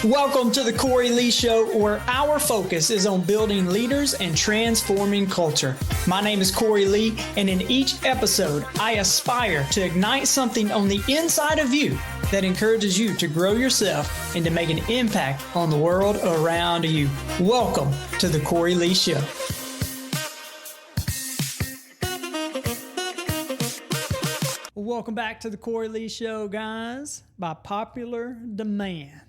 Welcome to the Cory Lee Show, where our focus is on building leaders and transforming culture. My name is Cory Lee, and in each episode, I aspire to ignite something on the inside of you that encourages you to grow yourself and to make an impact on the world around you. Welcome to the Cory Lee Show. Welcome back to the Cory Lee Show, guys. By popular demand,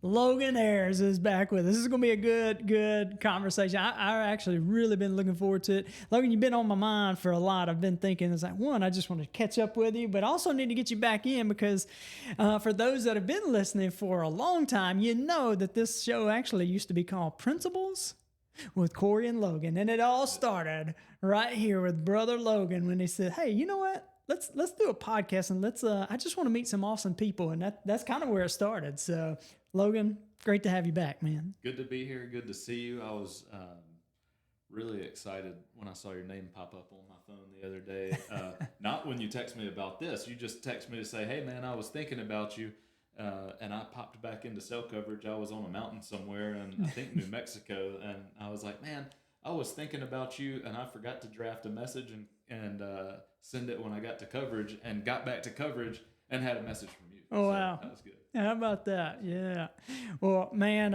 Logan Ayers is back with us. This is going to be a good conversation. I actually really been looking forward to it. Logan, you've been on my mind for a lot. I've been thinking, it's like, one, I just want to catch up with you, but also need to get you back in because for those that have been listening for a long time, you know that this show actually used to be called Principles with Corey and Logan. And it all started right here with Brother Logan when he said, hey, you know what? Let's do a podcast and I just want to meet some awesome people. And that's kind of where it started. So Logan, great to have you back, man. Good to be here. Good to see you. I was really excited when I saw your name pop up on my phone the other day. Not when you text me about this. You just text me to say, hey, man, I was thinking about you. And I popped back into cell coverage. I was on a mountain somewhere in, I think, New Mexico. And I was like, man, I was thinking about you, and I forgot to draft a message and send it when I got to coverage, and got back to coverage and had a message from you. Oh, so wow. That was good. How about that? Yeah. Well, man,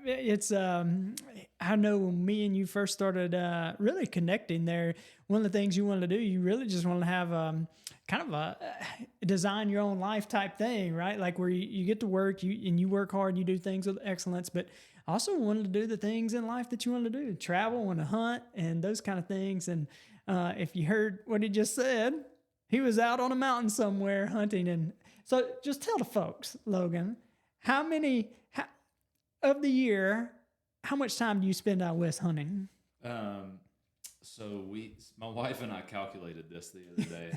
it's, I know when me and you first started really connecting there, one of the things you wanted to do, you really just wanted to have kind of a design your own life type thing, right? Like where you get to work, you work hard, you do things with excellence, but also wanted to do the things in life that you wanted to do, travel and hunt and those kind of things. And if you heard what he just said, he was out on a mountain somewhere hunting. And so just tell the folks, Logan, how of the year, how much time do you spend out west hunting? So my wife and I calculated this the other day.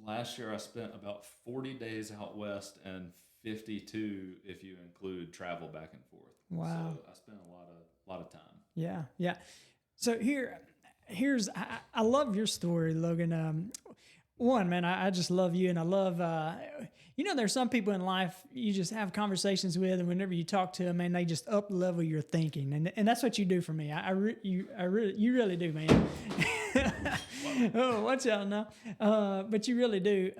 Last year I spent about 40 days out west and 52 if you include travel back and forth. Wow. So I spent a lot of time. Yeah. So here's I love your story, Logan. One, man, I just love you, and I love there's some people in life you just have conversations with, and whenever you talk to them, man, they just up level your thinking, and that's what you do for me. You really do, man. Oh, watch out now. But you really do.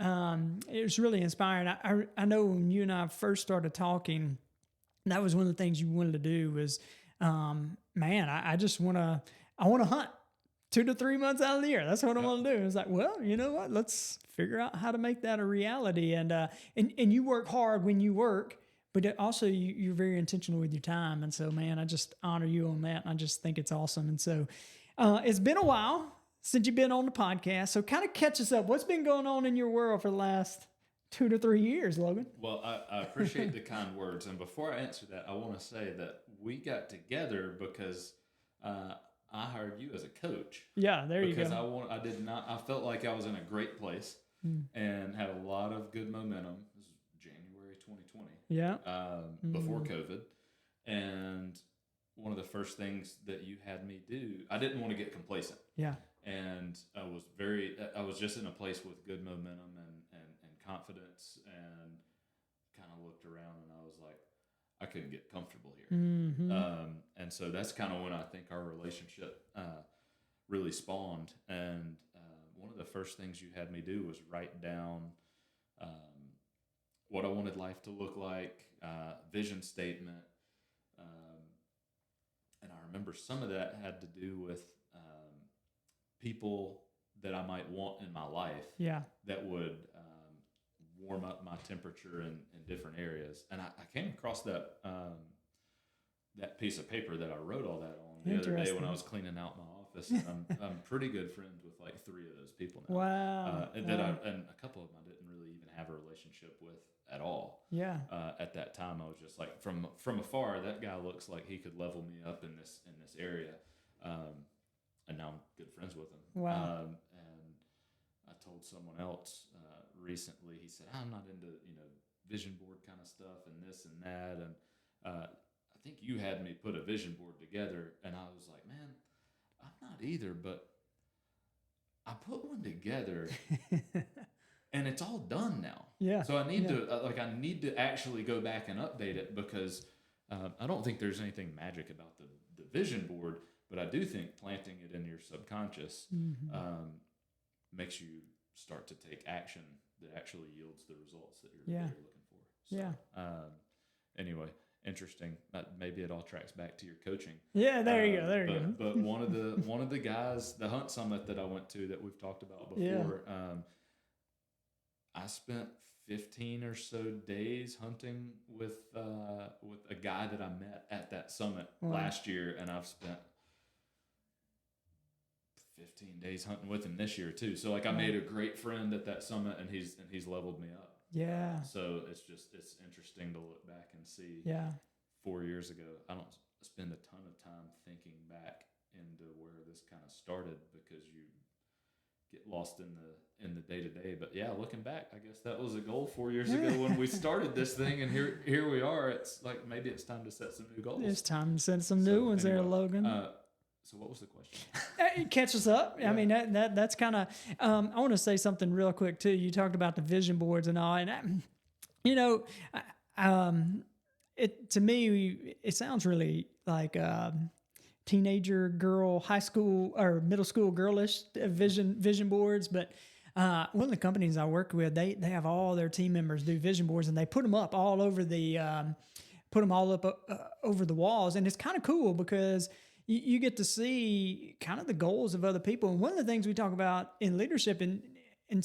It was really inspiring. I know when you and I first started talking, that was one of the things you wanted to do was, man, I want to hunt 2 to 3 months out of the year. That's what I want to do. It's like, well, you know what? Let's figure out how to make that a reality. And you work hard when you work, but also you're very intentional with your time. And so, man, I just honor you on that. And I just think it's awesome. And so it's been a while since you've been on the podcast. So kind of catch us up. What's been going on in your world for the last 2 to 3 years, Logan? Well, I appreciate the kind words. And before I answer that, I want to say that we got together because I hired you as a coach. Yeah, there you go. Because I felt like I was in a great place and had a lot of good momentum. This was January 2020. Yeah. Before COVID. And one of the first things that you had me do, I didn't want to get complacent. Yeah. And I was just in a place with good momentum and confidence, and kind of looked around and I was like, I couldn't get comfortable here. Mm-hmm. And so that's kind of when I think our relationship really spawned. And one of the first things you had me do was write down what I wanted life to look like, vision statement. And I remember some of that had to do with people that I might want in my life that would warm up my temperature in different areas. And I came across that piece of paper that I wrote all that on the other day when I was cleaning out my office. And I'm pretty good friends with like 3 of those people now. Wow. And a couple of them I didn't really even have a relationship with at all. Yeah. At that time, I was just like, from afar, that guy looks like he could level me up in this area. And now I'm good friends with him. Wow. And I told someone else recently, he said, I'm not into, vision board kind of stuff and this and that. And I think you had me put a vision board together, and I was like, man, I'm not either, but I put one together and it's all done now. Yeah. So I need I need to actually go back and update it, because I don't think there's anything magic about the vision board, but I do think planting it in your subconscious makes you start to take action that actually yields the results that you're looking for. So, anyway, interesting. Maybe it all tracks back to your coaching. Yeah, there you go. But one of the guys, the Hunt Summit that I went to that we've talked about before, I spent 15 or so days hunting with a guy that I met at that summit last year, and I've spent 15 days hunting with him this year too. So like I made a great friend at that summit, and he's leveled me up. Yeah. So it's interesting to look back and see. Yeah. 4 years ago, I don't spend a ton of time thinking back into where this kind of started, because you get lost in the day to day. But yeah, looking back, I guess that was a goal 4 years ago when we started this thing, and here we are. It's like maybe it's time to set some new goals. It's time to set some new ones there, Logan. So what was the question? Catch us up. Yeah. I mean, that's kind of, I want to say something real quick too. You talked about the vision boards and all, and to me, it sounds really like teenager girl, high school or middle school girlish vision boards. But one of the companies I work with, they have all their team members do vision boards, and they put them up all over over the walls. And it's kind of cool because you get to see kind of the goals of other people. And one of the things we talk about in leadership, and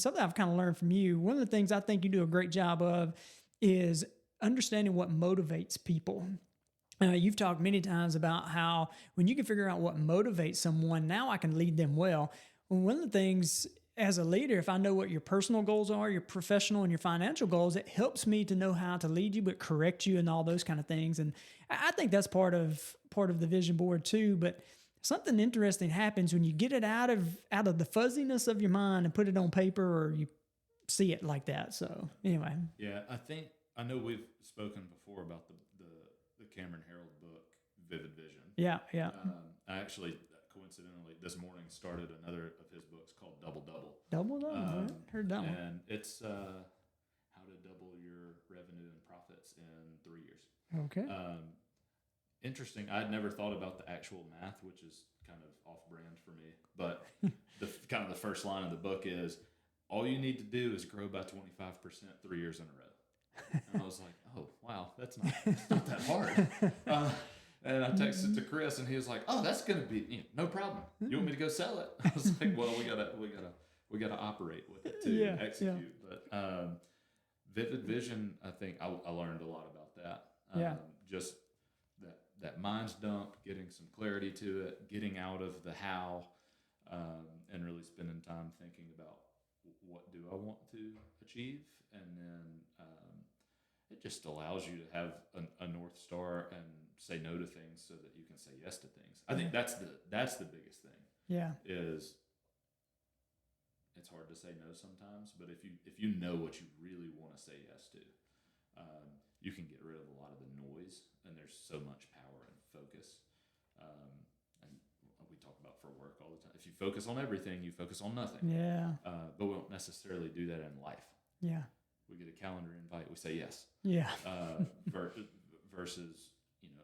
something I've kind of learned from you, one of the things I think you do a great job of is understanding what motivates people. You've talked many times about how when you can figure out what motivates someone, now I can lead them well. One of the things as a leader, if I know what your personal goals are, your professional and your financial goals, it helps me to know how to lead you, but correct you and all those kind of things. And I think that's part of the vision board too. But something interesting happens when you get it out of the fuzziness of your mind and put it on paper, or you see it like that. So anyway. Yeah, I know we've spoken before about the Cameron Harold book, Vivid Vision. Yeah. I actually, coincidentally, this morning started another of his books called Double Double. I heard that one. And it's how to double your revenue and profits in 3 years. Okay. Interesting. I'd never thought about the actual math, which is kind of off-brand for me. But the first line of the book is, all you need to do is grow by 25% 3 years in a row. And I was like, oh, wow, that's not that hard. And I texted to Chris, and he was like, oh, that's going to be no problem. You want me to go sell it? I was like, well, we gotta operate with it to execute. Yeah. But Vivid Vision, I think I learned a lot about that. Just that mind's dump, getting some clarity to it, getting out of the how, and really spending time thinking about what do I want to achieve, and then it just allows you to have a North Star and say no to things so that you can say yes to things. I think that's the biggest thing. Yeah. Is it's hard to say no sometimes, but if you know what you really want to say yes to, you can get rid of a lot of the noise, and there's so much power and focus. And we talk about for work all the time. If you focus on everything, you focus on nothing. Yeah. But we don't necessarily do that in life. Yeah. We get a calendar invite, we say yes. Yeah. Versus,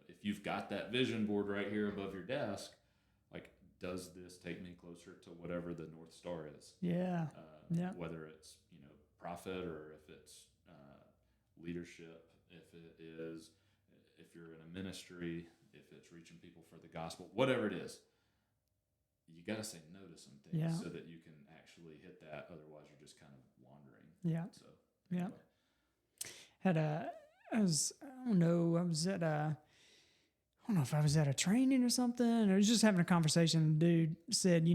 if you've got that vision board right here above your desk, like, does this take me closer to whatever the North Star is? Yeah. Whether it's, profit, or if it's leadership, if you're in a ministry, if it's reaching people for the gospel, whatever it is, you got to say no to some things so that you can actually hit that. Otherwise, you're just kind of wandering. Yeah. So. Yeah. I don't know if I was at a training or something. I was just having a conversation. Dude said,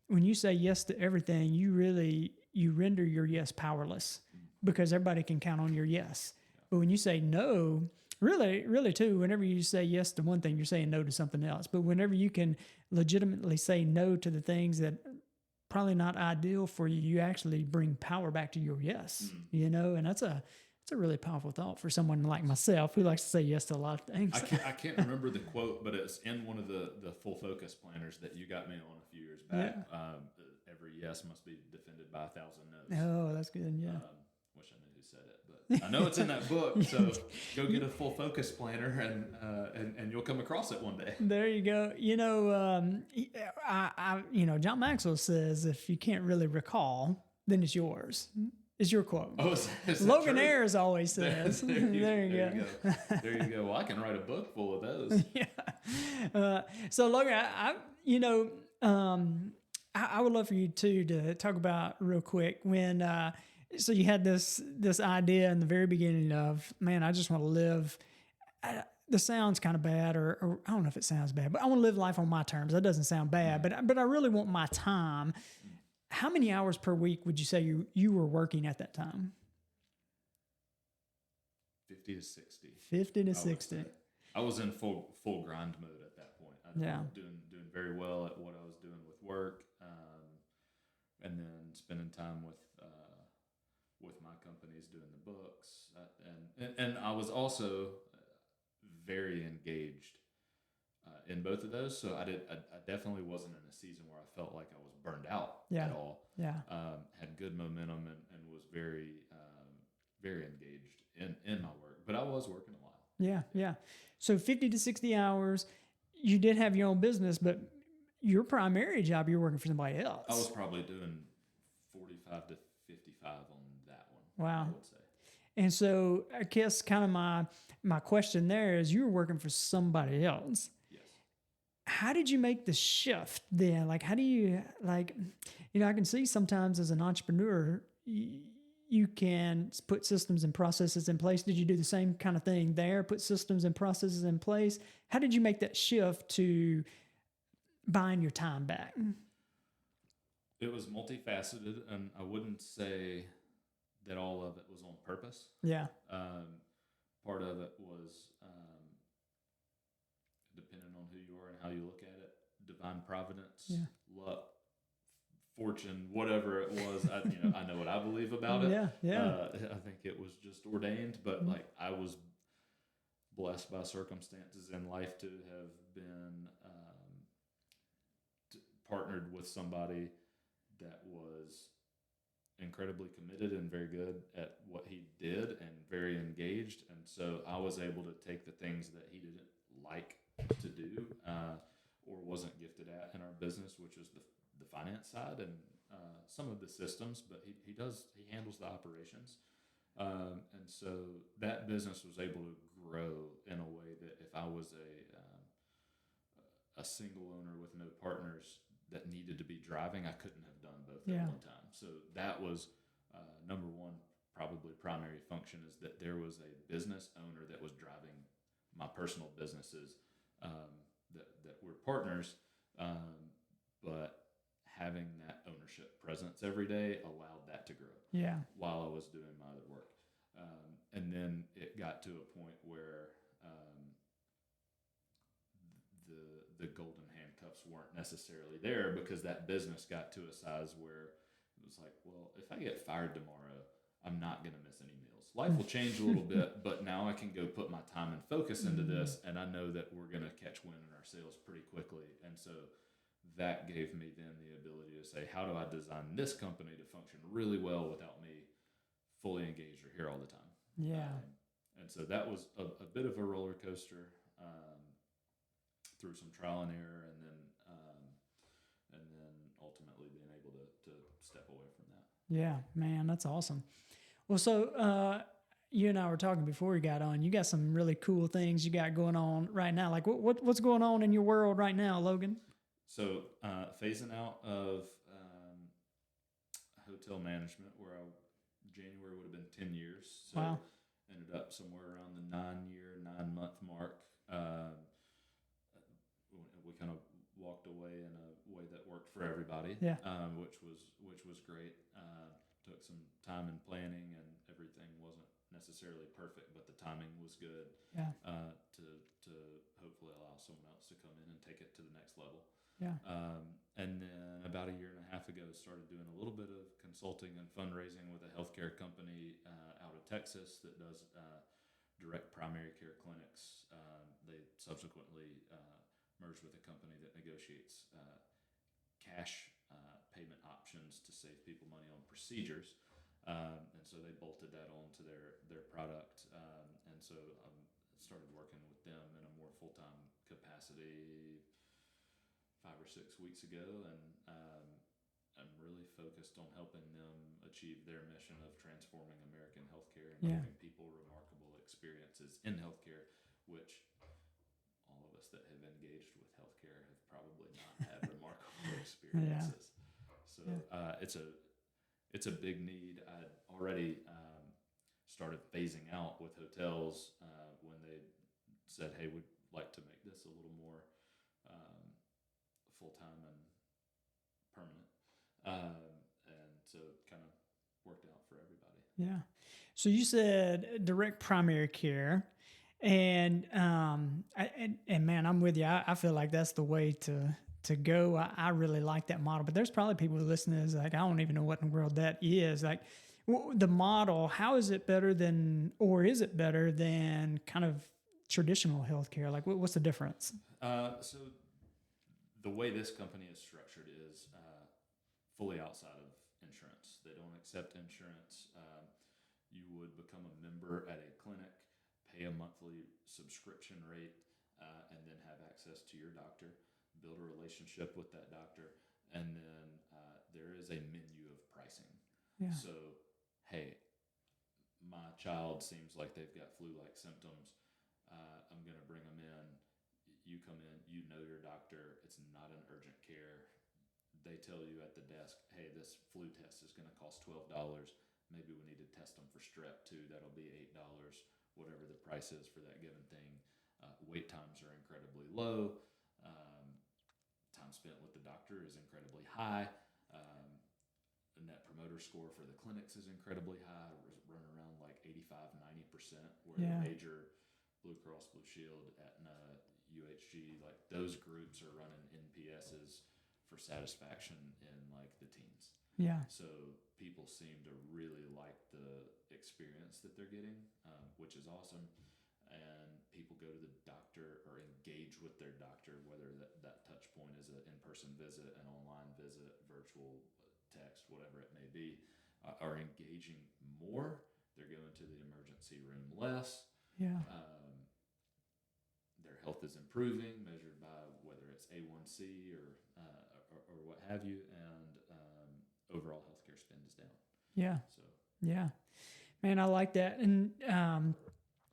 when you say yes to everything, you render your yes powerless, because everybody can count on your yes. But when you say no, really too, whenever you say yes to one thing, you're saying no to something else. But whenever you can legitimately say no to the things that probably not ideal for you, you actually bring power back to your yes, and it's a really powerful thought for someone like myself who likes to say yes to a lot of things. I can't remember the quote, but it's in one of the full focus planners that you got me on a few years back. every yes must be defended by 1,000 no's. Oh, that's good. Yeah. Wish I knew who said it, but I know it's in that book. So go get a full focus planner, and you'll come across it one day. There you go. John Maxwell says if you can't really recall, then it's yours. Is your quote. Oh, is that Logan true? Ayers always says. There you go. There you go. Well, I can write a book full of those. Yeah. So Logan, I would love for you too to talk about real quick when so you had this idea in the very beginning of, man, I just want to live. This sounds kind of bad, or I don't know if it sounds bad, but I want to live life on my terms. That doesn't sound bad, but I really want my time. How many hours per week would you say you were working at that time? 50 to 60. 50 to 60. I was in full grind mode at that point. I was doing very well at what I was doing with work, and then spending time with my companies doing the books, and I was also very engaged in both of those. So I definitely wasn't in a season where I felt like I was burned out at all. Yeah. Had good momentum and was very very engaged in my work, but I was working a lot. Yeah. So 50 to 60 hours. You did have your own business, but your primary job, you're working for somebody else. I was probably doing 45 to 55 on that one. Wow. I would say. And so I guess kind of my question there is, you were working for somebody else. Yes. How did you make the shift then? Like, how do you, I can see sometimes as an entrepreneur, you can put systems and processes in place. Did you do the same kind of thing there? Put systems and processes in place? How did you make that shift to buying your time back? It was multifaceted, and I wouldn't say that all of it was on purpose. Yeah. Part of it was depending on who you are and how you look at it, divine providence, luck, fortune, whatever it was. I know what I believe about it. Yeah. I think it was just ordained, but like I was blessed by circumstances in life to have been partnered with somebody that was incredibly committed and very good at what he did and very engaged. And so I was able to take the things that he didn't like to do or wasn't gifted at in our business, which was the finance side and some of the systems, but he handles the operations. And so that business was able to grow in a way that if I was a single owner with no partners that needed to be driving, I couldn't have done both at one time. So that was number one, probably primary function, is that there was a business owner that was driving my personal businesses that were partners, but having that ownership presence every day allowed that to grow. Yeah. While I was doing my other work, and then it got to a point where the golden handcuffs weren't necessarily there, because that business got to a size where it was like, well, if I get fired tomorrow, I'm not going to miss any meals. Life will change a little bit, but now I can go put my time and focus into this, and I know that we're going to catch wind in our sails pretty quickly. And so that gave me then the ability to say, how do I design this company to function really well without me fully engaged or here all the time? Yeah. And so that was a bit of a roller coaster through some trial and error, and then ultimately being able to step away from that. Yeah, man, that's awesome. Well, so you and I were talking before we got on. You got some really cool things you got going on right now. Like what's going on in your world right now, Logan? So phasing out of hotel management, where January would have been 10 years. So wow. Ended up somewhere around the 9-month mark. We kind of walked away in a way that worked for everybody, which was great. Took some time in planning, and everything wasn't necessarily perfect, but the timing was good to hopefully allow someone else to come in and take it to the next level. Yeah. And then about a year and a half ago, started doing a little bit of consulting and fundraising with a healthcare company out of Texas that does direct primary care clinics. They subsequently merged with a company that negotiates cash payment options to save people money on procedures. And so they bolted that onto their product. And so I started working with them in a more full-time capacity 5 or 6 weeks ago. And I'm really focused on helping them achieve their mission of transforming American healthcare and giving people remarkable experiences in healthcare, which all of us that have engaged with healthcare have probably not had remarkable experiences. So it's a big need. I'd already started phasing out with hotels when they said, "Hey, we'd like to make this a little more full-time and permanent," and so it kind of worked out for everybody. Yeah. So you said direct primary care, and and man, I'm with you. I feel like that's the way to go. I really like that model, but there's probably people listening that's like, I don't even know what in the world that is. Like the model, how is it better than, or is it better than kind of traditional healthcare? Like what's the difference? So the way this company is structured is fully outside of insurance. They don't accept insurance. You would become a member at a clinic, pay a monthly subscription rate, and then have access to your doctor, build a relationship with that doctor, and then there is a menu of pricing. Yeah. So, hey, my child seems like they've got flu-like symptoms. I'm going to bring them in. You come in, you know your doctor. It's not an urgent care. They tell you at the desk, hey, this flu test is going to cost $12. Maybe we need to test them for strep too. That'll be $8, whatever the price is for that given thing. Wait times are incredibly low. Time spent with the doctor is incredibly high. The net promoter score for the clinics is incredibly high, running around like 85, 90%, where the major Blue Cross Blue Shield, Aetna, UHG, like those groups are running NPSs for satisfaction in like the teens. Yeah. So people seem to really like the experience that they're getting, which is awesome. And people go to the doctor or engage with their doctor, whether that touch point is an in-person visit, an online visit, virtual text, whatever it may be, are engaging more. They're going to the emergency room less. Yeah. Their health is improving, measured by whether it's A1C or what have you, and overall healthcare spend is down. Yeah. So yeah, man, I like that. And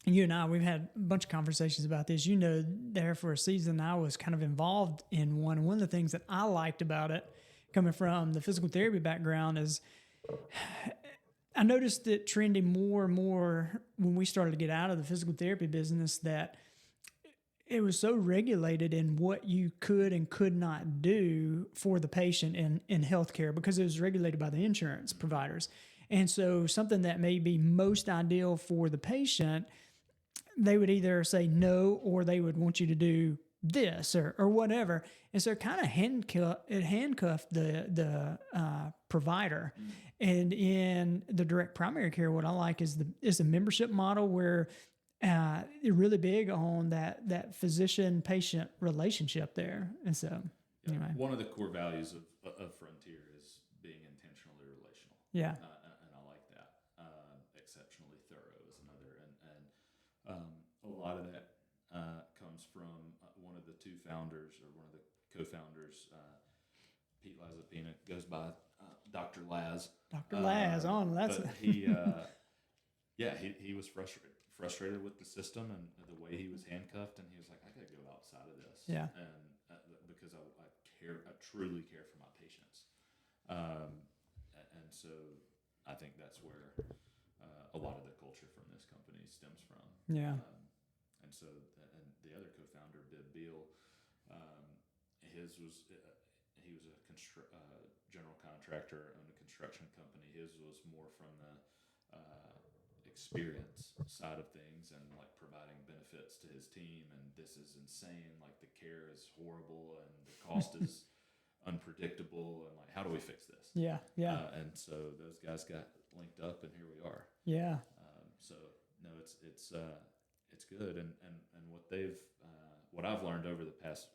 you and I, we've had a bunch of conversations about this. You know, there for a season, I was kind of involved in one. And one of the things that I liked about it, coming from the physical therapy background, is I noticed it trending more and more when we started to get out of the physical therapy business, that it was so regulated in what you could and could not do for the patient in healthcare, because it was regulated by the insurance providers. And so something that may be most ideal for the patient, they would either say no, or they would want you to do this or whatever. And so it kind of handcuffed the provider. And in the direct primary care, what I like is the membership model, where they're really big on that physician-patient relationship there. And so, anyway. One of the core values of Frontier is being intentionally relational. Yeah. And I like that. Exceptionally thorough is another. And a lot of that comes from one of the two founders, or one of the co-founders, Pete Lazapina, goes by Dr. Laz. Dr. Laz, but he was frustrated with the system and the way he was handcuffed, and he was like, I gotta go outside of this. Yeah. And because I truly care for my patients. And so I think that's where a lot of the culture from this company stems from. Yeah. And so, and the other co-founder, Bib Beal, he was a general contractor, owned a construction company. His was more from the experience side of things, and like providing benefits to his team. And this is insane. Like the care is horrible, and the cost is unpredictable. And like, how do we fix this? Yeah. Yeah. And so those guys got linked up, and here we are. Yeah. So no, it's good. And what I've learned over the past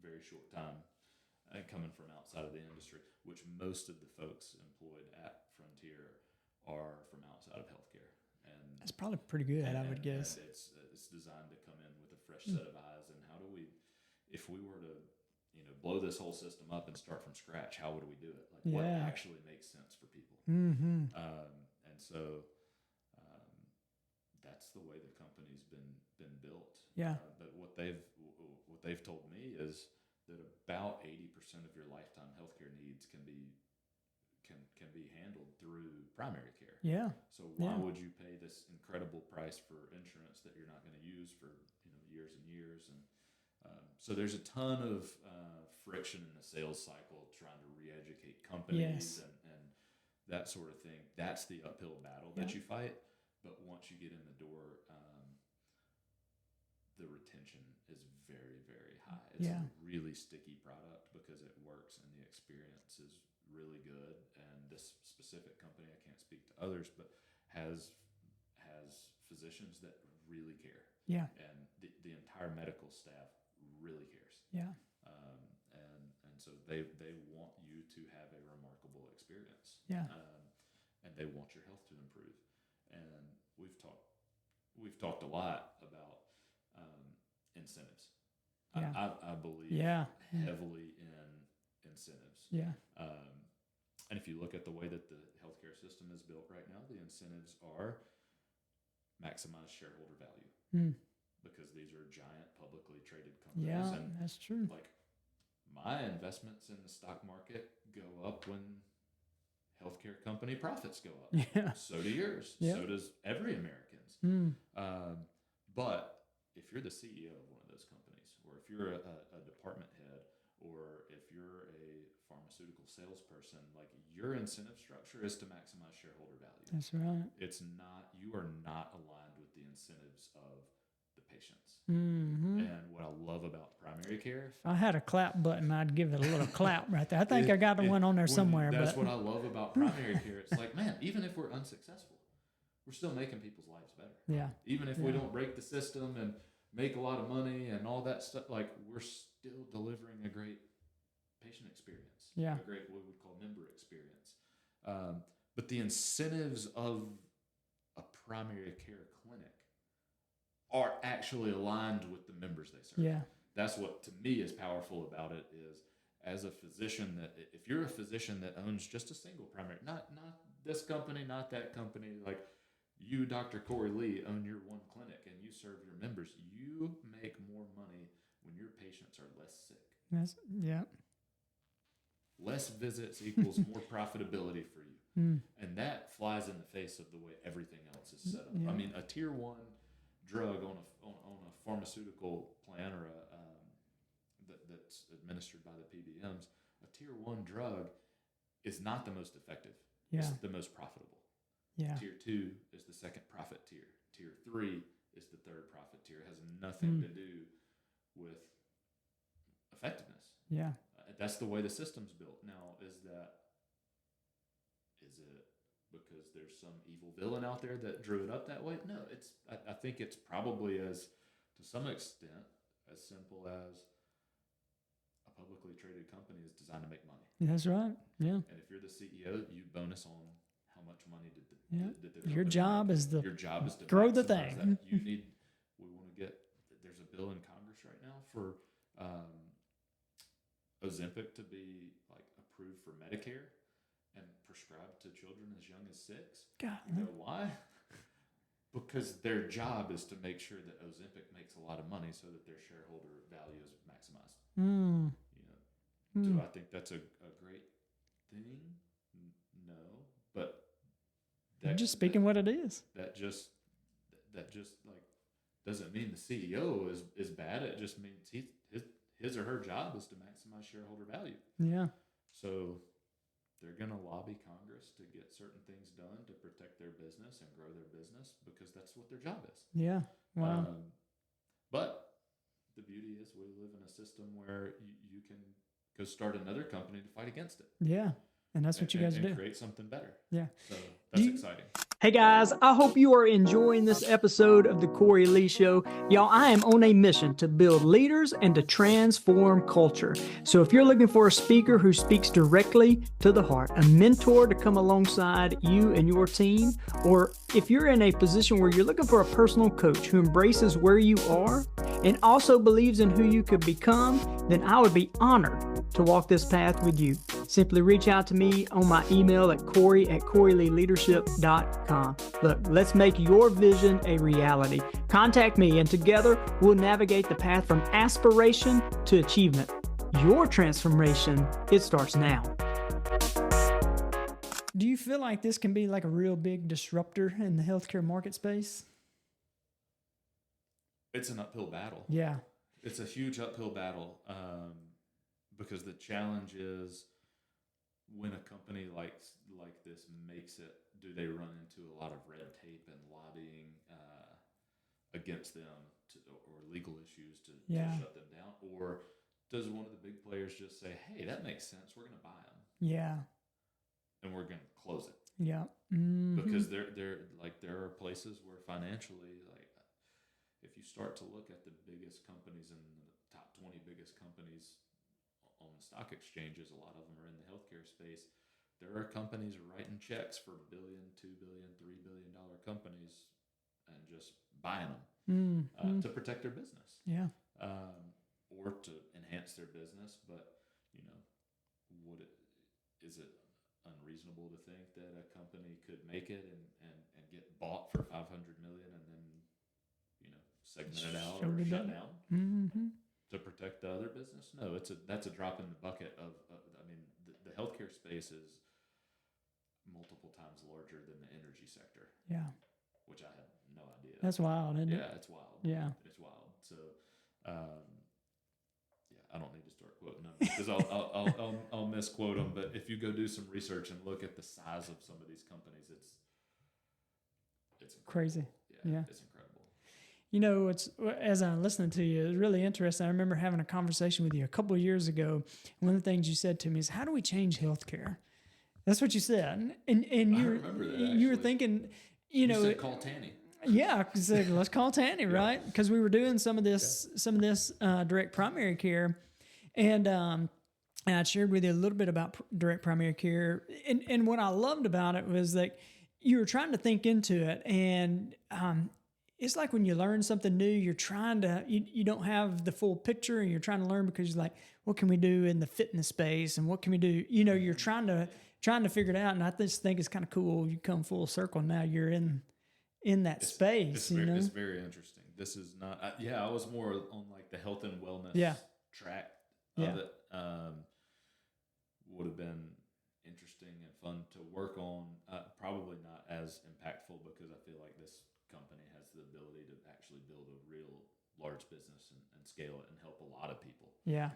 very short time coming from outside of the industry, which most of the folks employed at Frontier are from outside of healthcare. And That's probably pretty good, I would guess. And it's designed to come in with a fresh set of eyes. And how do we, if we were to, blow this whole system up and start from scratch, how would we do it? Like what actually makes sense for people? Mm-hmm. And so that's the way the company's been built. Yeah. But what they've told me is that about 80% of your lifetime healthcare needs can be handled through primary care. Yeah. So why would you pay this incredible price for insurance that you're not going to use for years and years? And so there's a ton of friction in the sales cycle trying to re-educate companies and that sort of thing. That's the uphill battle that you fight. But once you get in the door, the retention is very, very high. It's a really sticky product because it works and the experience is really good. And this specific company, I can't speak to others, but has physicians that really care. Yeah. And the entire medical staff really cares. Yeah. And so they want you to have a remarkable experience. Yeah. And they want your health to improve. And we've talked a lot about incentives. Yeah. I believe heavily in incentives. Yeah. And if you look at the way that the healthcare system is built right now, the incentives are maximize shareholder value because these are giant publicly traded companies. Yeah, and that's true. Like my investments in the stock market go up when healthcare company profits go up. Yeah. So do yours. Yeah. So does every American's. But if you're the CEO of one of those companies, or if you're a department head, or if you're a pharmaceutical salesperson, like your incentive structure is to maximize shareholder value. That's right. It's not, you are not aligned with the incentives of the patients. Mm-hmm. And what I love about primary care, If I had a clap button, I'd give it a little clap right there. I think I got one on there somewhere. That's what I love about primary care. It's like, man, even if we're unsuccessful, we're still making people's lives better. Yeah. Even if we don't break the system and make a lot of money and all that stuff, like we're still delivering a great patient experience. Yeah. A great, what we would call member experience. But the incentives of a primary care clinic are actually aligned with the members they serve. Yeah. That's what to me is powerful about it is as a physician that if you're a physician that owns just a single primary, not this company, not that company, like you, Dr. Cory Lee, own your one clinic and you serve your members, you make more money when your patients are less sick. Less visits equals more profitability for you. And that flies in the face of the way everything else is set up. I mean, a tier 1 drug on a pharmaceutical plan or that's administered by the PBMs, a tier 1 drug is not the most effective. It's the most profitable. Yeah. Tier 2 is the second profit tier. Tier 3 is the third profit tier. It has nothing to do with effectiveness. Yeah. That's the way the system's built. Now, is it because there's some evil villain out there that drew it up that way? No, I think it's probably to some extent, as simple as a publicly traded company is designed to make money. That's right. Yeah. And if you're the CEO, you bonus on how much money did the your job make. is Your job is to grow the maximize thing. that. We want to get, there's a bill in Congress right now for Ozempic to be like approved for Medicare and prescribed to children as young as 6. God. You know why? Because their job is to make sure that Ozempic makes a lot of money so that their shareholder value is maximized. Do I think that's a great thing? No, but I'm just speaking what it is. That just like doesn't mean the CEO is bad. It just means his or her job is to maximize shareholder value. Yeah. So they're going to lobby Congress to get certain things done to protect their business and grow their business because that's what their job is. Yeah. Wow. But the beauty is we live in a system where you can go start another company to fight against it. Yeah. And that's what you guys do. Create something better. Yeah. So that's exciting. Hey guys, I hope you are enjoying this episode of the Cory Lee Show. Y'all, I am on a mission to build leaders and to transform culture. So if you're looking for a speaker who speaks directly to the heart, a mentor to come alongside you and your team, or if you're in a position where you're looking for a personal coach who embraces where you are and also believes in who you could become, then I would be honored to walk this path with you. Simply reach out to me on my email at Cory@CoryLeeLeadership.com. Look, let's make your vision a reality. Contact me and together we'll navigate the path from aspiration to achievement. Your transformation, it starts now. Do you feel like this can be like a real big disruptor in the healthcare market space? It's an uphill battle. Yeah. It's a huge uphill battle because the challenge is when a company like this makes it, do they run into a lot of red tape and lobbying against them or legal issues to shut them down? Or does one of the big players just say, hey, that makes sense, we're going to buy them. Yeah. And we're going to close it. Yeah. Mm-hmm. Because there are places where financially, like if you start to look at the biggest companies and the top 20 biggest companies on the stock exchanges, a lot of them are in the healthcare space. There are companies writing checks for $1 billion, $2 billion, $3 billion companies and just buying them to protect their business. Yeah. Or to enhance their business. But, is it unreasonable to think that a company could make it and get bought for $500 million and then, segment it out or shut down to protect the other business? No, that's a drop in the bucket of the healthcare space is multiple times larger than the energy sector. Yeah. Which I had no idea. That's wild, isn't it? Yeah, it's wild. Yeah. It's wild. So, I don't need to start quoting them because I'll misquote them. But if you go do some research and look at the size of some of these companies, it's crazy. Yeah. It's incredible. As I'm listening to you, it's really interesting. I remember having a conversation with you a couple of years ago. One of the things you said to me is, how do we change healthcare? That's what you said. And I remember that, you were thinking, you said call Tanny. Yeah, let's call Tanny, right? Because we were doing some of this direct primary care, and I shared with you a little bit about direct primary care. And what I loved about it was that you were trying to think into it, and it's like when you learn something new, you're trying to you don't have the full picture, and you're trying to learn because you're like, what can we do in the fitness space, and what can we do? You're trying to figure it out, and I just think it's kind of cool. You come full circle now. You're in that space. It's very interesting. This is not. I was more on like the health and wellness track of it. Would have been interesting and fun to work on. Probably not as impactful because I feel like this company has the ability to actually build a real large business and scale it and help a lot of people. Yeah.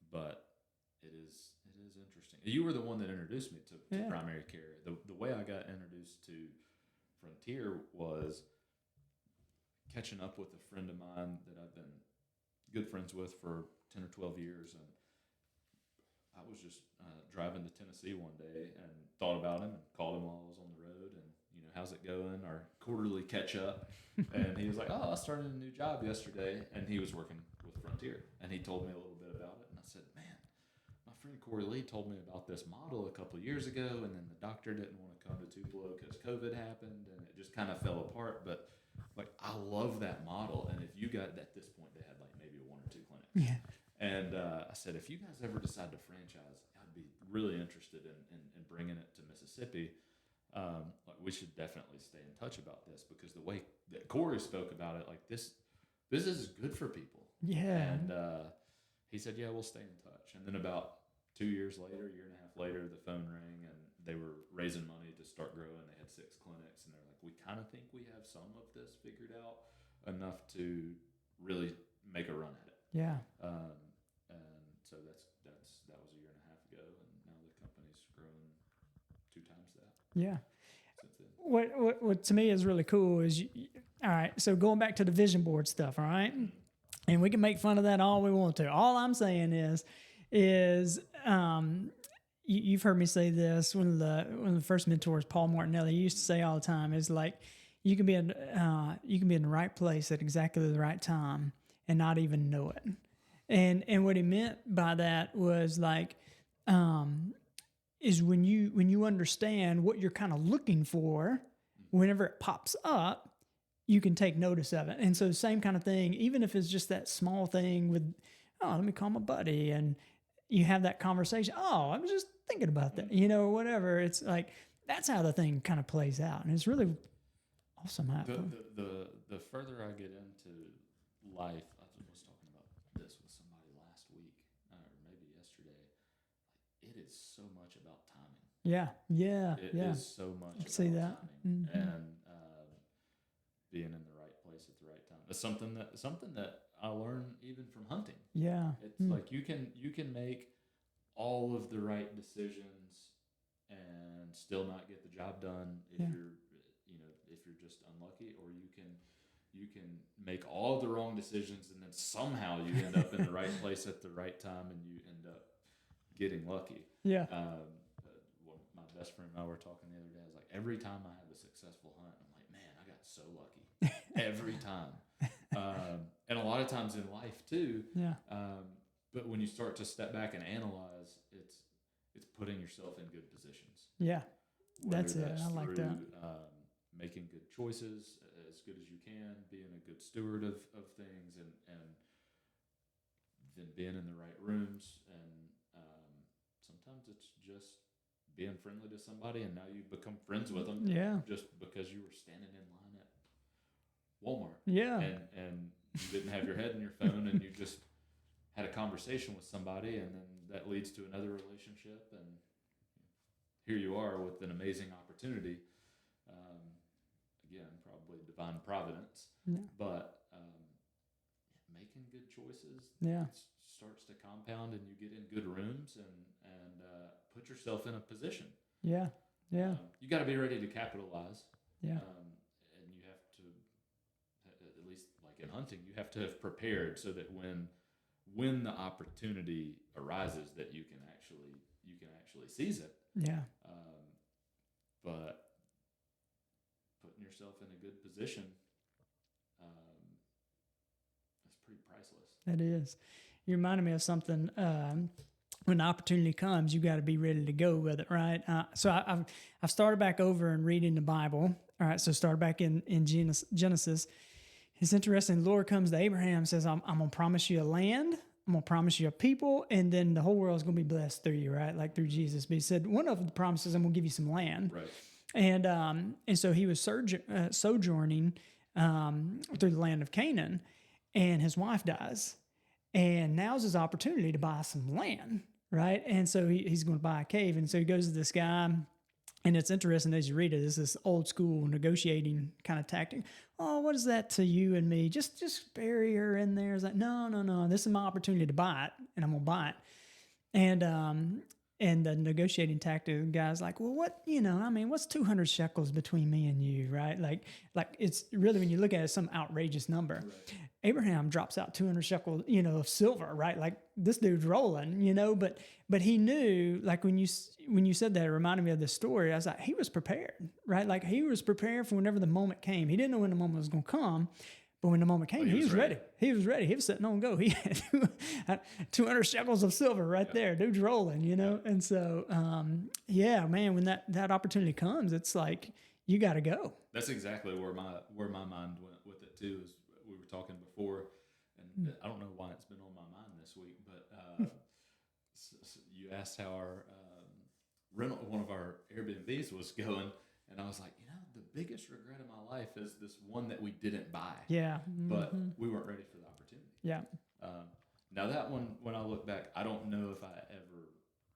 But it is interesting. You were the one that introduced me to primary care. The way I got introduced to Frontier was catching up with a friend of mine that I've been good friends with for 10 or 12 years. And I was just driving to Tennessee one day and thought about him and called him while I was on the road and, how's it going? Our quarterly catch up. And he was like, I started a new job yesterday. And he was working with Frontier. And he told me a little bit about it. And I said, man, my friend Cory Lee told me about this model a couple of years ago. And then the doctor didn't want to come to Tupelo because COVID happened. And it just kind of fell apart. But I love that model. And if you got, at this point, they had maybe 1 or 2 clinics. Yeah. And I said, if you guys ever decide to franchise, I'd be really interested in bringing it to Mississippi. We should definitely stay in touch about this because the way that Cory spoke about it, this is good for people. Yeah. And he said, yeah, we'll stay in touch. And then about 2 years later, year and a half later, the phone rang and they were raising money to start growing. They had 6 clinics and they're like, we kind of think we have some of this figured out enough to really make a run at it. Yeah. And so that was a year and a half ago, and now the company's grown 2 times that. Yeah. Since then. What to me is really cool is, all right, so going back to the vision board stuff, all right? And we can make fun of that all we want to. All I'm saying is you've heard me say this. One of the first mentors, Paul Martinelli, he used to say all the time is like, you can be in the right place at exactly the right time and not even know it. And what he meant by that was like, is when you understand what you're kind of looking for, whenever it pops up, you can take notice of it. And so same kind of thing, even if it's just that small thing with, oh, let me call my buddy, and you have that conversation. Oh, I was just thinking about that, or whatever. It's like, that's how the thing kind of plays out. And it's really awesome. The further I get into life, I was talking about this with somebody last week, or maybe yesterday. It is so much about timing. It is so much about see that. timing. And being in the right place at the right time. It's something that I learned even from hunting. Yeah. It's like you can make all of the right decisions and still not get the job done if you're just unlucky, or you can make all the wrong decisions and then somehow you end up in the right place at the right time and you end up getting lucky. Yeah. My best friend and I were talking the other day. I was like, every time I have a successful hunt, I'm like, man, I got so lucky every time. And a lot of times in life too. Yeah. But when you start to step back and analyze, it's putting yourself in good positions. Yeah. That's it. I like that. Making good choices as good as you can, being a good steward of things, and then being in the right rooms. And sometimes it's just being friendly to somebody, and now you become friends with them. Yeah. Just because you were standing in line at Walmart. Yeah. And you didn't have your head in your phone, and you just had a conversation with somebody, and then that leads to another relationship, and here you are with an amazing opportunity. Again, probably divine providence, but making good choices, starts to compound, and you get in good rooms and put yourself in a position. Yeah. You got to be ready to capitalize. Yeah. And you have to, at least like in hunting, you have to have prepared so that when the opportunity arises, that you can actually seize it. Yeah. But putting yourself in a good position, that's pretty priceless. That is. You reminded me of something. When the opportunity comes, you got to be ready to go with it, right? So I've started back over and reading the Bible. All right, so started back in Genesis. It's interesting. The Lord comes to Abraham and says, I'm going to promise you a land. I'm going to promise you a people, and then the whole world is going to be blessed through you, right? Like through Jesus. But he said, one of the promises, I'm going to give you some land. Right. And so he was sojourning through the land of Canaan, and his wife dies. And now's his opportunity to buy some land, right? And so he's going to buy a cave. And so he goes to this guy, and it's interesting as you read it, it's this old school negotiating kind of tactic. Oh, what is that to you and me? Just bury her in there. It's like, no. This is my opportunity to buy it, and I'm going to buy it. And the negotiating tactic, the guy's like, well, what's 200 shekels between me and you, right? Like it's really, when you look at it, some outrageous number. Right. Abraham drops out 200 shekels, of silver, right? Like this dude's rolling, but he knew, like when you said that, it reminded me of this story. I was like, he was prepared, right? Like he was prepared for whenever the moment came. He didn't know when the moment was going to come. But when the moment came, he was ready. He was ready. He was sitting on go. He had 200 shekels of silver right there. Dude's rolling, Yeah. And so, man, when that opportunity comes, it's like, you got to go. That's exactly where my mind went with it too. Is we were talking before, and I don't know why it's been on my mind this week, but so you asked how our one of our Airbnbs was going, and I was like, the biggest regret of my life is this one that we didn't buy. Yeah. But we weren't ready for the opportunity. Yeah. Now that one, when I look back, I don't know if I ever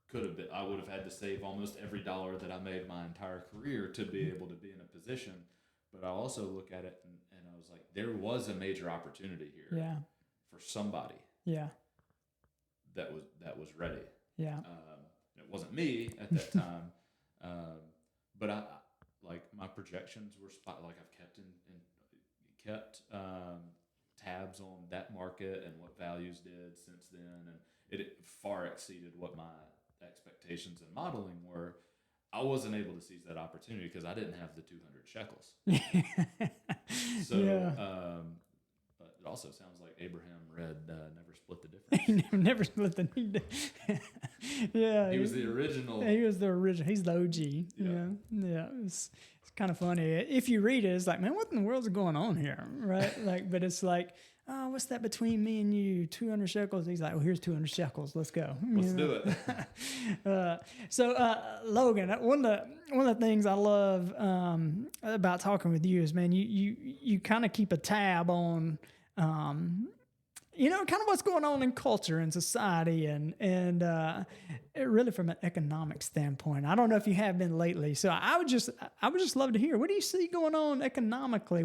could have been. I would have had to save almost every dollar that I made my entire career to be able to be in a position. But I also look at it and I was like, there was a major opportunity here. Yeah. For somebody. Yeah. That was ready. Yeah. It wasn't me at that time. But I like my projections were like I've kept tabs on that market and what values did since then, and it far exceeded what my expectations and modeling were, I wasn't able to seize that opportunity because I didn't have the 200 shekels. So, but it also sounds like Abraham read Never Split the Difference. He never split the need. Yeah. He was the original. He was the original. He's the OG. Yeah. Yeah. It's kind of funny. If you read it, it's like, man, what in the world's going on here? Right? Like, but it's like, oh, what's that between me and you? 200 shekels. He's like, well, here's 200 shekels. Let's go. Let's do it. Logan, one of the things I love about talking with you is, man, you kind of keep a tab on, kind of what's going on in culture and society, and really from an economic standpoint. I don't know if you have been lately, so I would just love to hear, what do you see going on economically?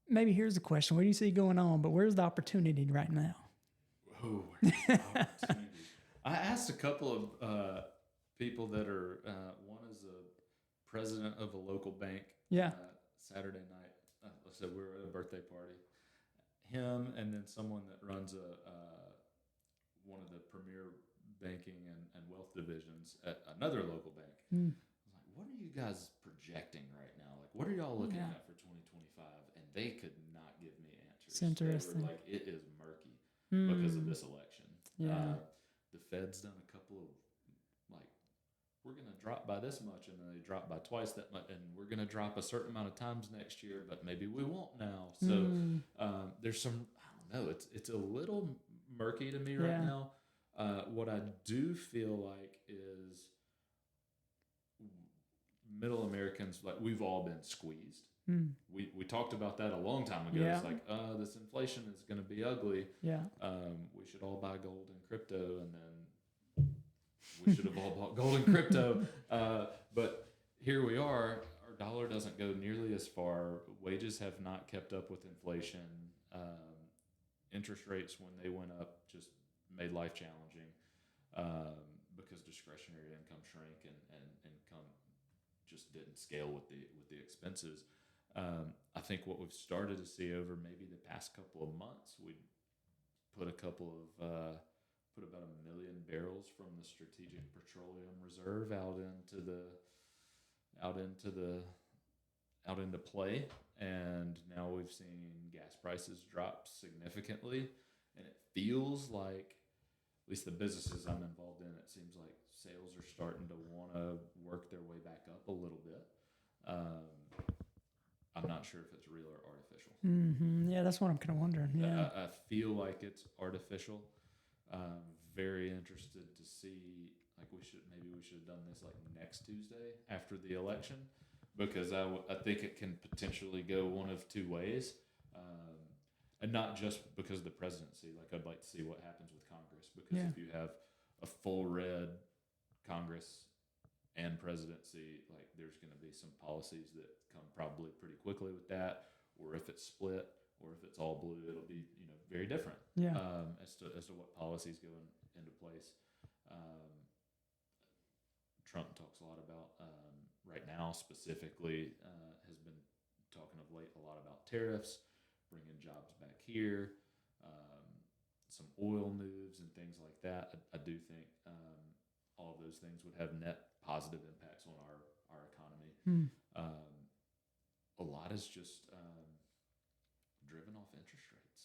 Maybe here's the question: what do you see going on? But where's the opportunity right now? Oh, where's the opportunity? I asked a couple of people that are. One is a president of a local bank. Yeah. Saturday night, so we were at a birthday party. Him and then someone that runs one of the premier banking and wealth divisions at another local bank. I was like, what are you guys projecting right now? Like, what are y'all looking at for 2025? And they could not give me answers. It's interesting. They were like, it is murky because of this election. Yeah. The Fed's done a couple of, like, we're going to drop by this much, and then they drop by twice that much, and we're going to drop a certain amount of times next year, but maybe we won't now. So there's some, I don't know, it's a little murky to me right now. What I do feel like is middle Americans, like, we've all been squeezed. We talked about that a long time ago. Yeah. It's like, this inflation is going to be ugly. Yeah. We should all buy gold and crypto, and then we should have all bought gold and crypto. But here we are. Our dollar doesn't go nearly as far. Wages have not kept up with inflation. Interest rates, when they went up, just made life challenging because discretionary income shrank and income just didn't scale with the expenses. I think what we've started to see over maybe the past couple of months, we put about 1 million barrels from the Strategic Petroleum Reserve out into play, and now we've seen gas prices drop significantly, and it feels like, at least the businesses I'm involved in, it seems like sales are starting to want to work their way back up a little bit. I'm not sure if it's real or artificial. Yeah, that's what I'm kind of wondering. Yeah, I feel like it's artificial. Very interested to see, like, we should have done this like next Tuesday after the election, because I think it can potentially go one of two ways, and not just because of the presidency. Like, I'd like to see what happens with Congress, because if you have a full red Congress and presidency, like, there's going to be some policies that come probably pretty quickly with that, or if it's split, or if it's all blue, it'll be very different. As to what policies go into place. Trump talks a lot about right now specifically, has been talking of late a lot about tariffs, bringing jobs back here, some oil moves and things like that. I do think all of those things would have net positive impacts on our economy. A lot is just driven off interest rates.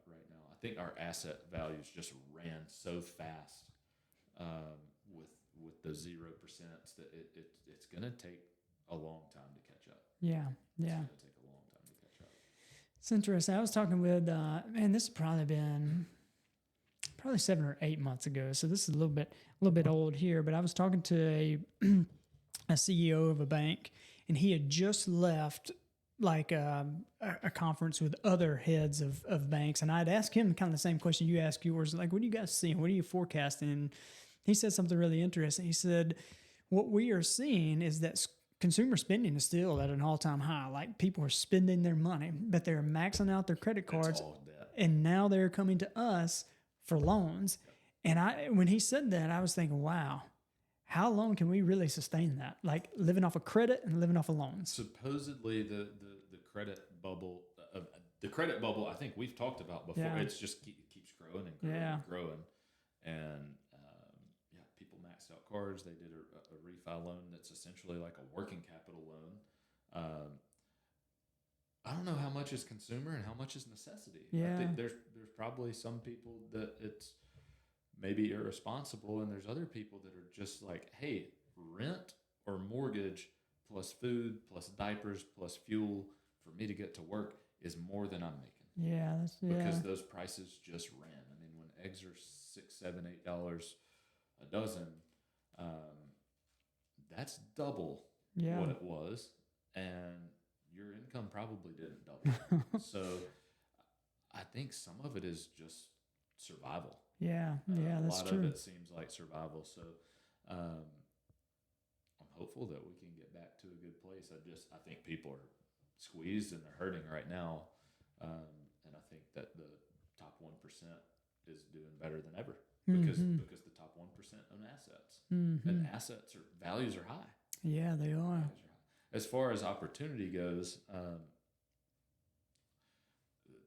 Right now, I think our asset values just ran so fast with the 0% that it's going to take a long time to catch up. It's going to take a long time to catch up. It's interesting. I was talking with this has probably been 7 or 8 months ago, so this is a little bit old here. But I was talking to a CEO of a bank, and he had just left like a conference with other heads of banks, and I'd ask him kind of the same question you asked yours, like, what are you guys seeing? What are you forecasting? And he said something really interesting. He said, what we are seeing is that consumer spending is still at an all-time high. Like, people are spending their money, but they're maxing out their credit cards, and now they're coming to us for loans. And when he said that, I was thinking, wow, how long can we really sustain that? Like, living off of credit and living off of loans. Supposedly the credit bubble, I think we've talked about before. It's just keeps growing and growing and growing. And out cars. They did a refi loan that's essentially like a working capital loan. I don't know how much is consumer and how much is necessity. Yeah. I think there's probably some people that it's maybe irresponsible, and there's other people that are just like, hey, rent or mortgage plus food plus diapers plus fuel for me to get to work is more than I'm making. Yeah, because those prices just ran. I mean, when eggs are $6, $7, $8 a dozen, that's double what it was, and your income probably didn't double. So I think some of it is just survival. Yeah, that's true. A lot of it seems like survival. So I'm hopeful that we can get back to a good place. I think people are squeezed and they're hurting right now. And I think that the top 1% is doing better than ever because the top 1% own assets, and values are high. Yeah, they are. As far as opportunity goes,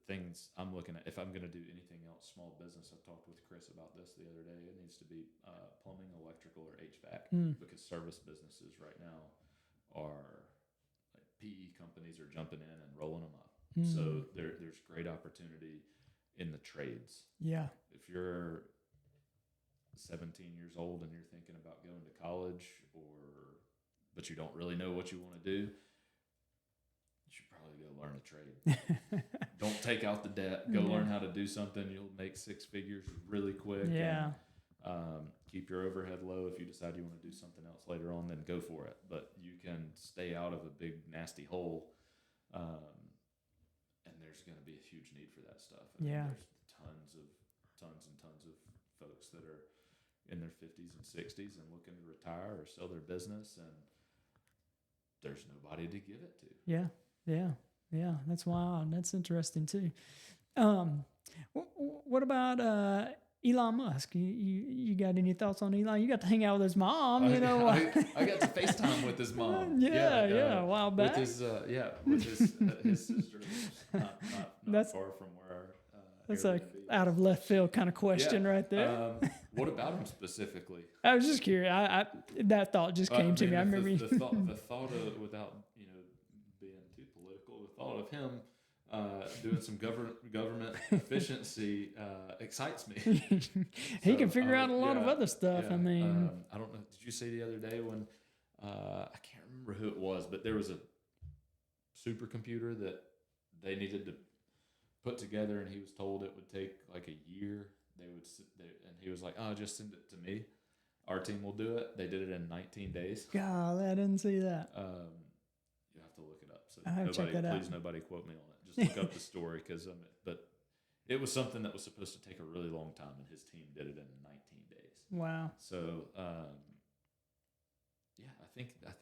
things I'm looking at, if I'm going to do anything else, small business, I talked with Chris about this the other day. It needs to be plumbing, electrical, or HVAC because service businesses right now are like PE companies are jumping in and rolling them up. So there's great opportunity in the trades. Yeah. If you're 17 years old and you're thinking about going to college but you don't really know what you want to do, you should probably go learn a trade. Don't take out the debt. Go learn how to do something. You'll make 6 figures really quick. Yeah. And, keep your overhead low. If you decide you want to do something else later on, then go for it. But you can stay out of a big, nasty hole. And there's going to be a huge need for that stuff. I mean, there's tons and tons of folks that are in their 50s and 60s and looking to retire or sell their business, and there's nobody to give it to. Yeah. That's wild. That's interesting too. What about Elon Musk? You got any thoughts on Elon? You got to hang out with his mom, I got to FaceTime with his mom. A while back. With his sister. Not far from where our that's a out of left field kind of question right there. What about him specifically? I was just curious. That thought just came to me. I remember the thought of, without being too political, the thought of him doing some government efficiency excites me. He can figure out a lot of other stuff. Yeah. I mean, I don't know. Did you see the other day when I can't remember who it was, but there was a supercomputer that they needed to put together, and he was told it would take like a year. And he was like, "Oh, just send it to me. Our team will do it." They did it in 19 days. God, I didn't see that. You have to look it up. So I have to check that out. Please, nobody quote me on it. Just look up the story but it was something that was supposed to take a really long time, and his team did it in 19 days. Wow. So, I think that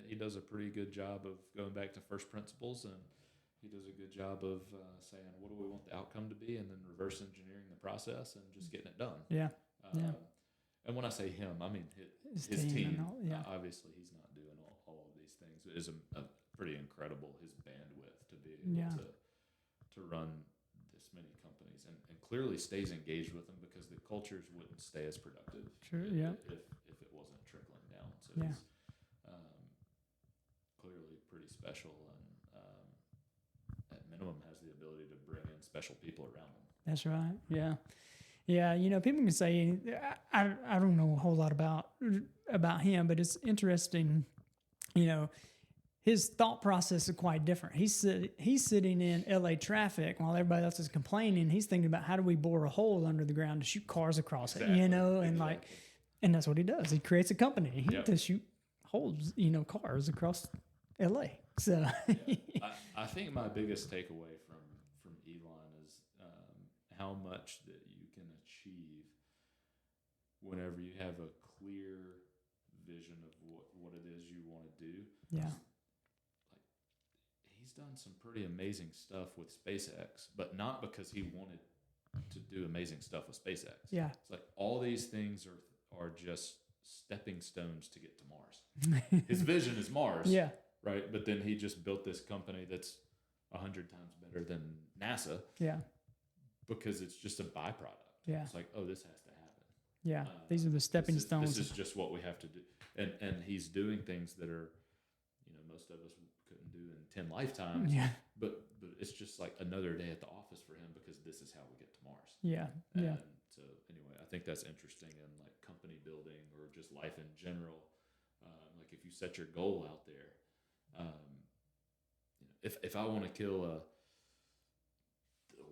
he does a pretty good job of going back to first principles, and he does a good job of saying, what do we want the outcome to be, and then reverse engineering the process and just getting it done. Yeah. And when I say him, I mean his team. Obviously, he's not doing all of these things. It is a pretty incredible, his bandwidth to be able to run this many companies, and clearly stays engaged with them, because the cultures wouldn't stay as productive if it wasn't trickling down. So he's clearly pretty special, and at minimum has the ability to bring in special people around him. That's right. Yeah. Yeah, people can say, I don't know a whole lot about him, but it's interesting, his thought process is quite different. He's sitting in LA traffic while everybody else is complaining. He's thinking about, how do we bore a hole under the ground to shoot cars across it, and and that's what he does. He creates a company to shoot holes, cars across LA. So I think my biggest takeaway from Elon is how much that you can achieve whenever you have a clear vision of what it is you want to do. Yeah. He's done some pretty amazing stuff with SpaceX, but not because he wanted to do amazing stuff with SpaceX. Yeah. It's like all these things are just stepping stones to get to Mars. His vision is Mars. Yeah. Right. But then he just built this company that's 100 times better than NASA. Yeah. Because it's just a byproduct. Yeah. It's like, oh, this has to happen. Yeah. These are the stepping stones. This is just what we have to do. And he's doing things that are, most of us couldn't do in 10 lifetimes. Yeah. But it's just like another day at the office for him because this is how we get to Mars. Yeah. And so anyway, I think that's interesting in like company building or just life in general. Like if you set your goal out there, if I want to kill the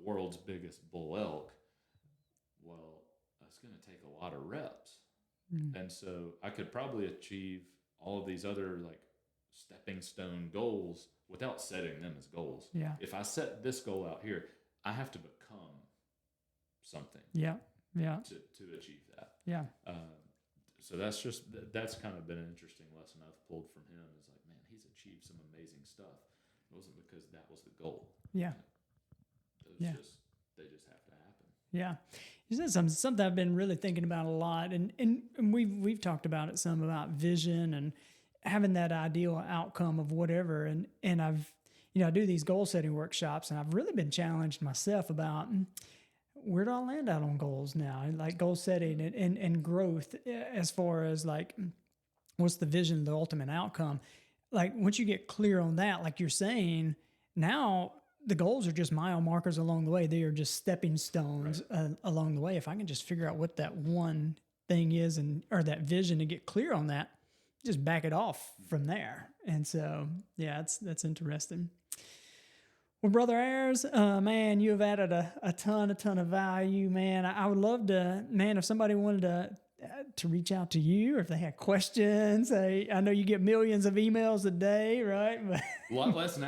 world's biggest bull elk, well, that's going to take a lot of reps. And so I could probably achieve all of these other like stepping stone goals without setting them as goals. Yeah. If I set this goal out here, I have to become something. Yeah. Yeah. To achieve that. Yeah. So that's kind of been an interesting lesson I've pulled from him. Is like, man, he's achieved some amazing stuff. It wasn't because that was the goal. Yeah. They just have to happen. Yeah. You said something I've been really thinking about a lot, and we've talked about it some, about vision and having that ideal outcome of whatever. And I've, I do these goal setting workshops, and I've really been challenged myself about where do I land out on goals now, like goal setting and growth, as far as like, what's the vision, the ultimate outcome. Like once you get clear on that, like you're saying, now the goals are just mile markers along the way. They are just stepping stones along the way. If I can just figure out what that one thing is or that vision and get clear on that, just back it off from there. And so, yeah, that's interesting. Well, Brother Ayers, man, you have added a ton of value, man. I would love to, man, if somebody wanted to reach out to you, or if they had questions. I know you get millions of emails a day, right? But a lot less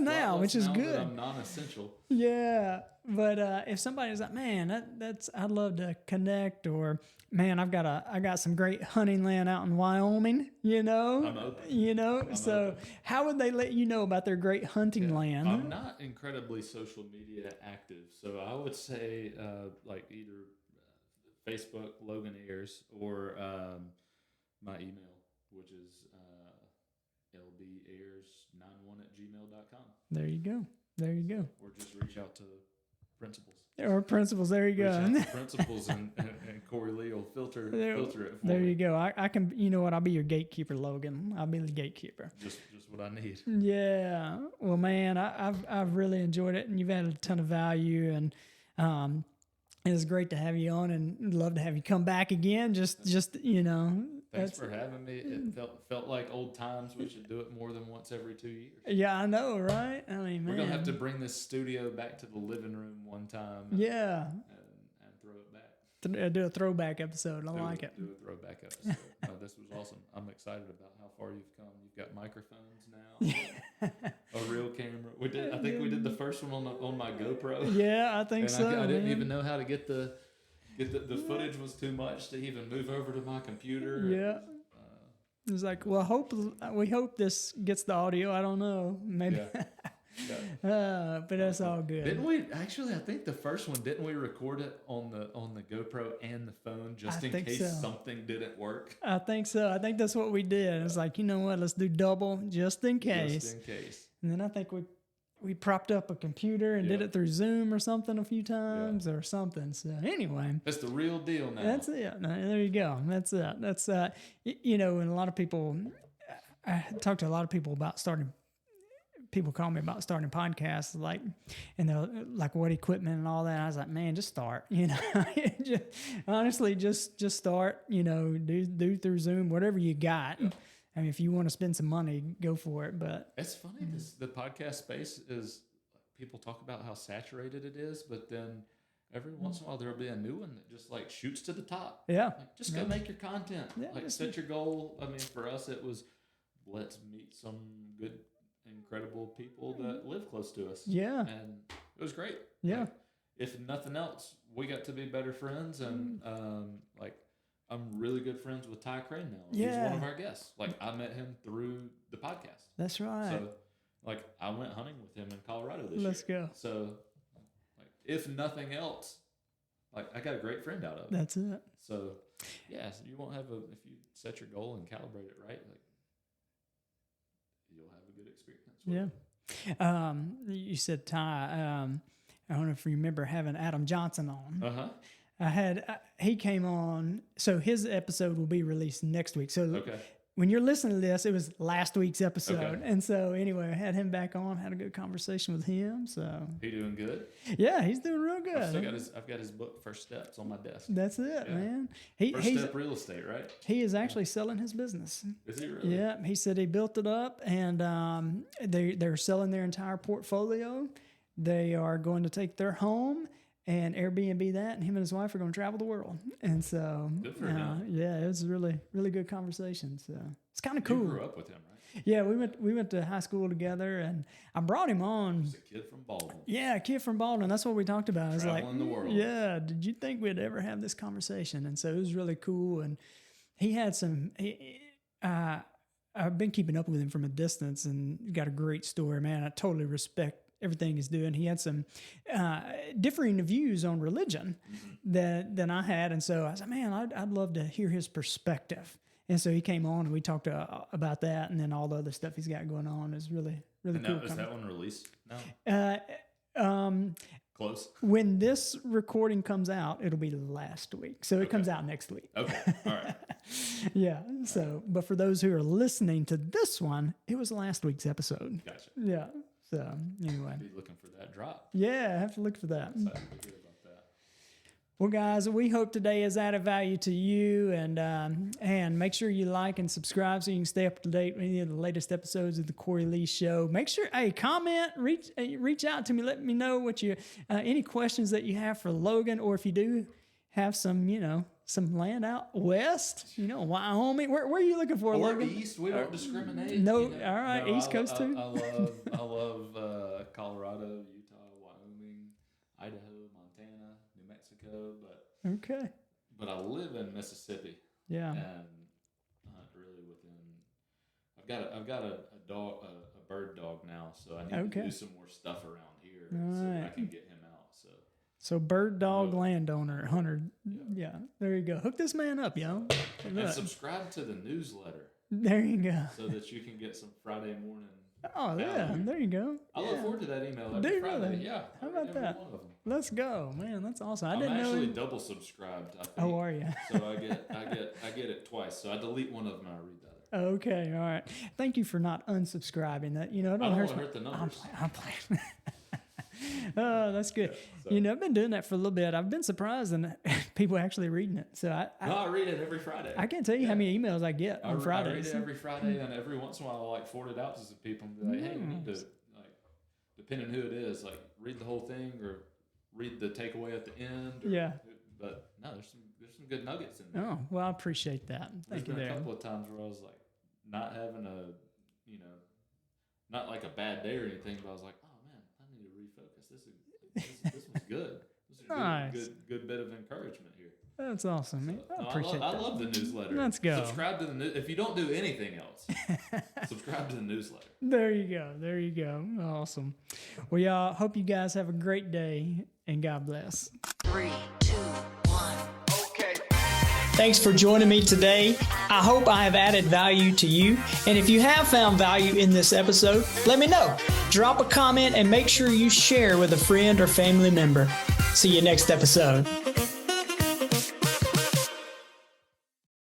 now. Which is good. I'm non-essential. Yeah, but if somebody's like, man, I'd love to connect, or man, I got some great hunting land out in Wyoming. I'm open. So how would they let you know about their great hunting land? I'm not incredibly social media active, so I would say like either Facebook, Logan Ayers, or my email, which is lbayers91@gmail.com. There you go. Or just reach out to Principals. Or Principals, there you go. Reach out to Principals and Cory Lee will filter it for There me. you go. I can, you know what, I'll be your gatekeeper, Logan. I'll be the gatekeeper. Just what I need. Yeah. Well, man, I've really enjoyed it, and you've added a ton of value, and it was great to have you on, and love to have you come back again. Thanks for having me. It felt like old times. We should do it more than once every 2 years. Yeah, I know, right? I mean, we're gonna have to bring this studio back to the living room one time. And throw it back. Do a throwback episode. I like it. Do a throwback episode. This was awesome. I'm excited about how far you've come. You've got microphones now. A real camera. I think we did the first one on my GoPro. Yeah, I think so. I didn't even know how to get the footage was too much to even move over to my computer. Yeah. It was like, well, we hope this gets the audio. I don't know. Maybe. Yeah. But that's all good. Didn't we actually? I think the first one, didn't we record it on the GoPro and the phone just in case something didn't work? I think so. I think that's what we did. It's like, you know what? Let's do double just in case. Just in case. And then I think we propped up a computer and did it through Zoom or something a few times or something. So anyway, that's the real deal now. That's it. There you go. That's it. That's and a lot of people, I talk to a lot of people about starting. People call me about starting podcasts, and they're like, what equipment and all that. I was like, man, just start. Honestly, just start. Do through Zoom, whatever you got. Yeah. I mean, if you want to spend some money, go for it. But it's funny. The podcast space is, people talk about how saturated it is, but then every once in a while there'll be a new one that just like shoots to the top. Yeah. Just go make your content. Set your goal. I mean, for us, it was let's meet some good, incredible people that live close to us. Yeah. And it was great. Yeah. If nothing else, we got to be better friends, and I'm really good friends with Ty Crane now. Yeah. He's one of our guests. I met him through the podcast. That's right. So, I went hunting with him in Colorado this year. Let's go. So, if nothing else, I got a great friend out of it. That's it. So, yeah, so you won't have if you set your goal and calibrate it right, you'll have a good experience. Yeah. You said Ty. I don't know if you remember having Adam Johnson on. he came on. So his episode will be released next week. So Okay. when you're listening to this, it was last week's episode. Okay. And so anyway, I had him back on, had a good conversation with him. So He doing good? yeah, he's doing real good. I've got his book, First Steps, on my desk. That's it, Yeah. man. First Step Real Estate, right? He is actually selling his business. Is he really? Yeah, he said he built it up, and they're selling their entire portfolio. They are going to take their home and Airbnb that, and him and his wife are going to travel the world. And so, Good for him. yeah, it was a really, really good conversation. So it's kind of cool. You grew up with him, right? Yeah, we went to high school together, and I brought him on. He's a kid from Baldwin. Yeah, a kid from Baldwin. That's what we talked about. I was like, Traveling the world. yeah, did you think we'd ever have this conversation? And so it was really cool. And he had some. I've been keeping up with him from a distance, and got a great story, man. I totally respect everything he's doing. He had some differing views on religion than I had, and so I was like, man, I'd love to hear his perspective. And so he came on, and we talked about that, and then all the other stuff he's got going on is really, really cool. Is that one released now? Close. When this recording comes out, it'll be last week, so it comes out next week. Okay, all right. Yeah. So, but for those who are listening to this one, it was last week's episode. Gotcha. Yeah. So anyway, Be looking for that drop. yeah, I have to look for that. Excited to hear about that. Well, guys, we hope today has added value to you, and make sure you like and subscribe so you can stay up to date with any of the latest episodes of the Cory Lee Show. Make sure, comment, reach out to me, let me know what you any questions that you have for Logan, or if you do have some land out west, Wyoming. Where are you looking for, Or Logan? East, we don't discriminate. No, all right, East Coast too. I love Colorado, Utah, Wyoming, Idaho, Montana, New Mexico, but I live in Mississippi. Yeah. And really within, I've got a bird dog now, so I need to do some more stuff around here so that I can get him out. So bird dog landowner, hunter. Yeah, there you go. Hook this man up, yo. And subscribe to the newsletter There you go. so that you can get some Friday morning. Oh, yeah, there you go. I look forward to that email Do every you Friday. really? Yeah. How about every that? one of them. Let's go, man. That's awesome. I I'm didn't know. actually double subscribed. I think. Oh, are you? So I get it twice. So I delete one of them and I read the other. Okay, all right. Thank you for not unsubscribing. That it I don't don't hurt. want to hurt the numbers. I'm playing. Oh, that's good. Yeah, so. I've been doing that for a little bit. I've been surprised and people actually reading it. So I read it every Friday. I can't tell you how many emails I get on I Fridays. read it every Friday, and every once in a while I forward it out to some people and be like, hey, we need to, depending on who it is, read the whole thing or read the takeaway at the end. Yeah. But no, there's some good nuggets in there. Oh, well, I appreciate that. Thank you There's been there. a couple of times where I was like, not having not like a bad day or anything, but I was like, oh man, I need to refocus. This was good. This is a Nice. good bit of encouragement here. That's awesome, man. I appreciate I that. love the newsletter. Let's go. Subscribe to the news. If you don't do anything else, subscribe to the newsletter. There you go. There you go. Awesome. Well, y'all, hope you guys have a great day, and God bless. 3, 2, 1. Okay. Thanks for joining me today. I hope I have added value to you. And if you have found value in this episode, let me know. Drop a comment and make sure you share with a friend or family member. See you next episode.